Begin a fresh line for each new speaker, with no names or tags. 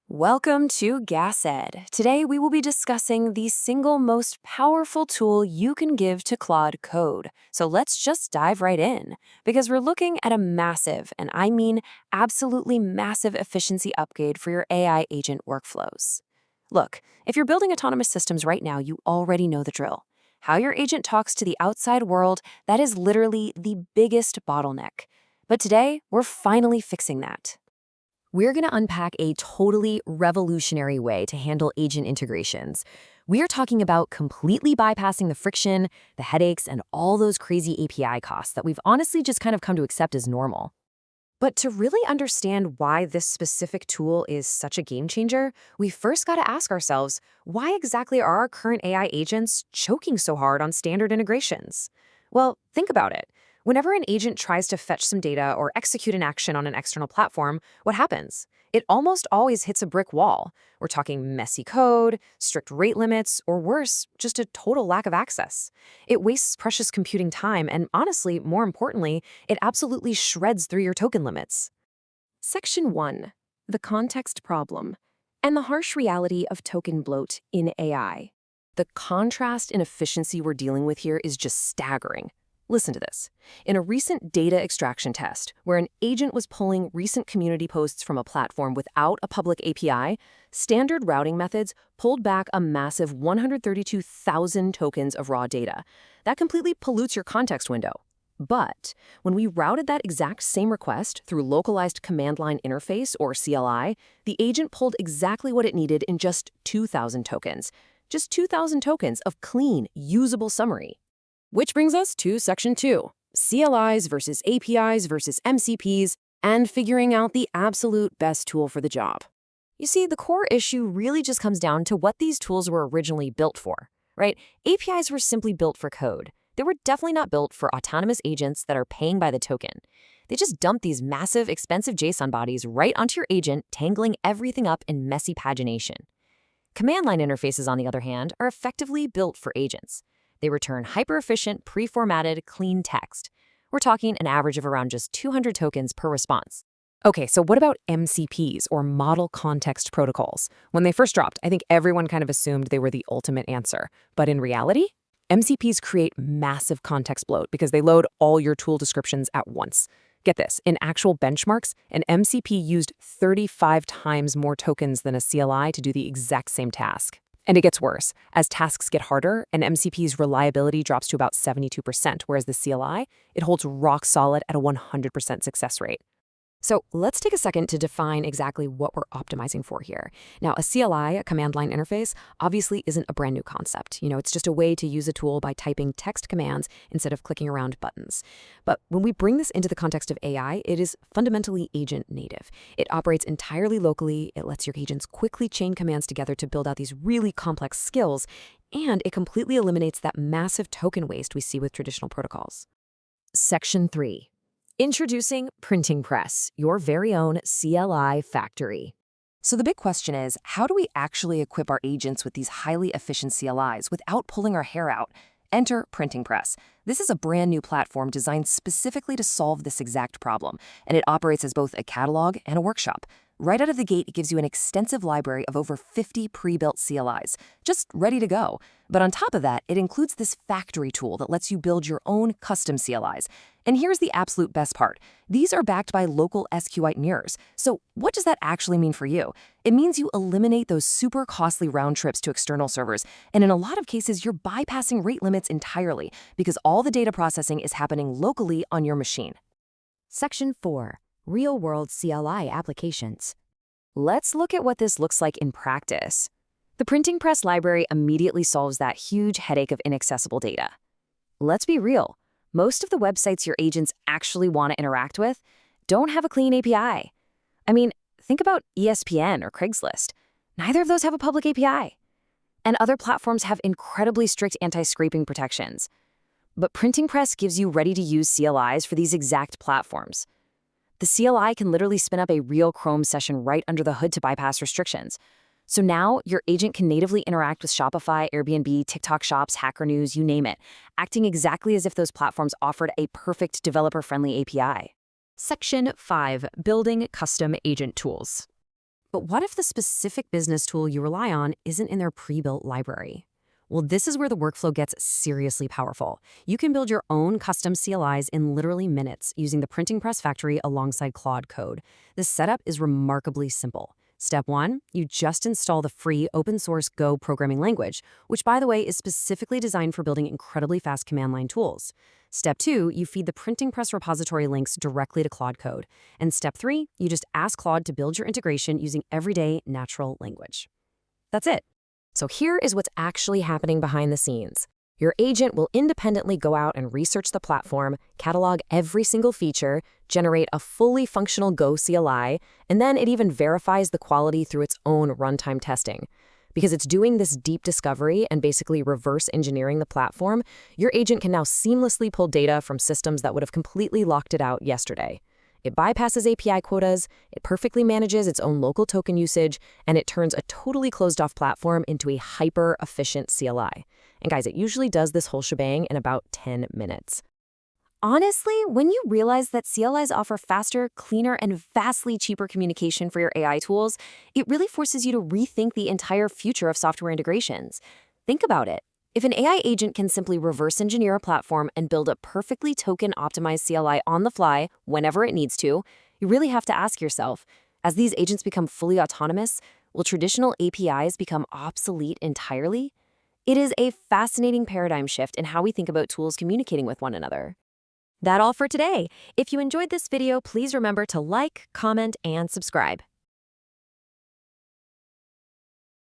Welcome to GasEd. Today we will be discussing the single most powerful tool you can give to Claude Code. So let's just dive right in, because we're looking at a massive, and I mean absolutely massive efficiency upgrade for your AI agent workflows. Look, if you're building autonomous systems right now, you already know the drill. How your agent talks to the outside world, that is literally the biggest bottleneck. But today, we're finally fixing that. We're going to unpack a totally revolutionary way to handle agent integrations. We're talking about completely bypassing the friction, the headaches, and all those crazy API costs that we've honestly just kind of come to accept as normal. But to really understand why this specific tool is such a game changer, we first got to ask ourselves, why exactly are our current AI agents choking so hard on standard integrations? Well, think about it. Whenever an agent tries to fetch some data or execute an action on an external platform, what happens? It almost always hits a brick wall. We're talking messy code, strict rate limits, or worse, just a total lack of access. It wastes precious computing time, and honestly, more importantly, it absolutely shreds through your token limits. Section 1. The context problem and the harsh reality of token bloat in AI. The contrast in efficiency we're dealing with here is just staggering. Listen to this. In a recent data extraction test, where an agent was pulling recent community posts from a platform without a public API, standard routing methods pulled back a massive 132,000 tokens of raw data. That completely pollutes your context window. But when we routed that exact same request through localized command line interface, or CLI, the agent pulled exactly what it needed in just 2,000 tokens. Just 2,000 tokens of clean, usable summary. Which brings us to Section 2, CLIs versus APIs versus MCPs, and figuring out the absolute best tool for the job. You see, the core issue really just comes down to what these tools were originally built for, right? APIs were simply built for code. They were definitely not built for autonomous agents that are paying by the token. They just dump these massive, expensive JSON bodies right onto your agent, tangling everything up in messy pagination. Command line interfaces, on the other hand, are effectively built for agents. They return hyper-efficient, pre-formatted, clean text. We're talking an average of around just 200 tokens per response. Okay, so what about MCPs, or Model Context Protocols? When they first dropped, I think everyone kind of assumed they were the ultimate answer. But in reality, MCPs create massive context bloat because they load all your tool descriptions at once. Get this, in actual benchmarks, an MCP used 35 times more tokens than a CLI to do the exact same task. And it gets worse. As tasks get harder, an MCP's reliability drops to about 72%, whereas the CLI, it holds rock solid at a 100% success rate. So let's take a second to define exactly what we're optimizing for here. Now, a CLI, a command line interface, obviously isn't a brand new concept. It's just a way to use a tool by typing text commands instead of clicking around buttons. But when we bring this into the context of AI, it is fundamentally agent native. It operates entirely locally, it lets your agents quickly chain commands together to build out these really complex skills, and it completely eliminates that massive token waste we see with traditional protocols. Section 3. Introducing Printing Press, your very own CLI factory. So the big question is, how do we actually equip our agents with these highly efficient CLIs without pulling our hair out? Enter Printing Press. This is a brand new platform designed specifically to solve this exact problem, and it operates as both a catalog and a workshop. Right out of the gate, it gives you an extensive library of over 50 pre-built CLIs, just ready to go. But on top of that, it includes this factory tool that lets you build your own custom CLIs. And here's the absolute best part. These are backed by local SQLite mirrors. So what does that actually mean for you? It means you eliminate those super costly round trips to external servers. And in a lot of cases, you're bypassing rate limits entirely because all the data processing is happening locally on your machine. Section 4. Real-world CLI applications. Let's look at what this looks like in practice. The Printing Press library immediately solves that huge headache of inaccessible data. Let's be real. Most of the websites your agents actually want to interact with don't have a clean API. I mean, think about ESPN or Craigslist. Neither of those have a public API. And other platforms have incredibly strict anti-scraping protections. But Printing Press gives you ready-to-use CLIs for these exact platforms. The CLI can literally spin up a real Chrome session right under the hood to bypass restrictions. So now your agent can natively interact with Shopify, Airbnb, TikTok Shops, Hacker News, you name it, acting exactly as if those platforms offered a perfect developer-friendly API. Section 5. Building custom agent tools. But what if the specific business tool you rely on isn't in their pre-built library? Well, this is where the workflow gets seriously powerful. You can build your own custom CLIs in literally minutes using the printing press factory alongside Claude Code. This setup is remarkably simple. Step 1, you just install the free open source Go programming language, which by the way is specifically designed for building incredibly fast command line tools. Step 2, you feed the printing press repository links directly to Claude Code. And step 3, you just ask Claude to build your integration using everyday natural language. That's it. So here is what's actually happening behind the scenes. Your agent will independently go out and research the platform, catalog every single feature, generate a fully functional Go CLI, and then it even verifies the quality through its own runtime testing. Because it's doing this deep discovery and basically reverse engineering the platform, your agent can now seamlessly pull data from systems that would have completely locked it out yesterday. It bypasses API quotas, it perfectly manages its own local token usage, and it turns a totally closed-off platform into a hyper-efficient CLI. And guys, it usually does this whole shebang in about 10 minutes. Honestly, when you realize that CLIs offer faster, cleaner, and vastly cheaper communication for your AI tools, it really forces you to rethink the entire future of software integrations. Think about it. If an AI agent can simply reverse engineer a platform and build a perfectly token-optimized CLI on the fly whenever it needs to, you really have to ask yourself, as these agents become fully autonomous, will traditional APIs become obsolete entirely? It is a fascinating paradigm shift in how we think about tools communicating with one another. That's all for today. If you enjoyed this video, please remember to like, comment, and subscribe.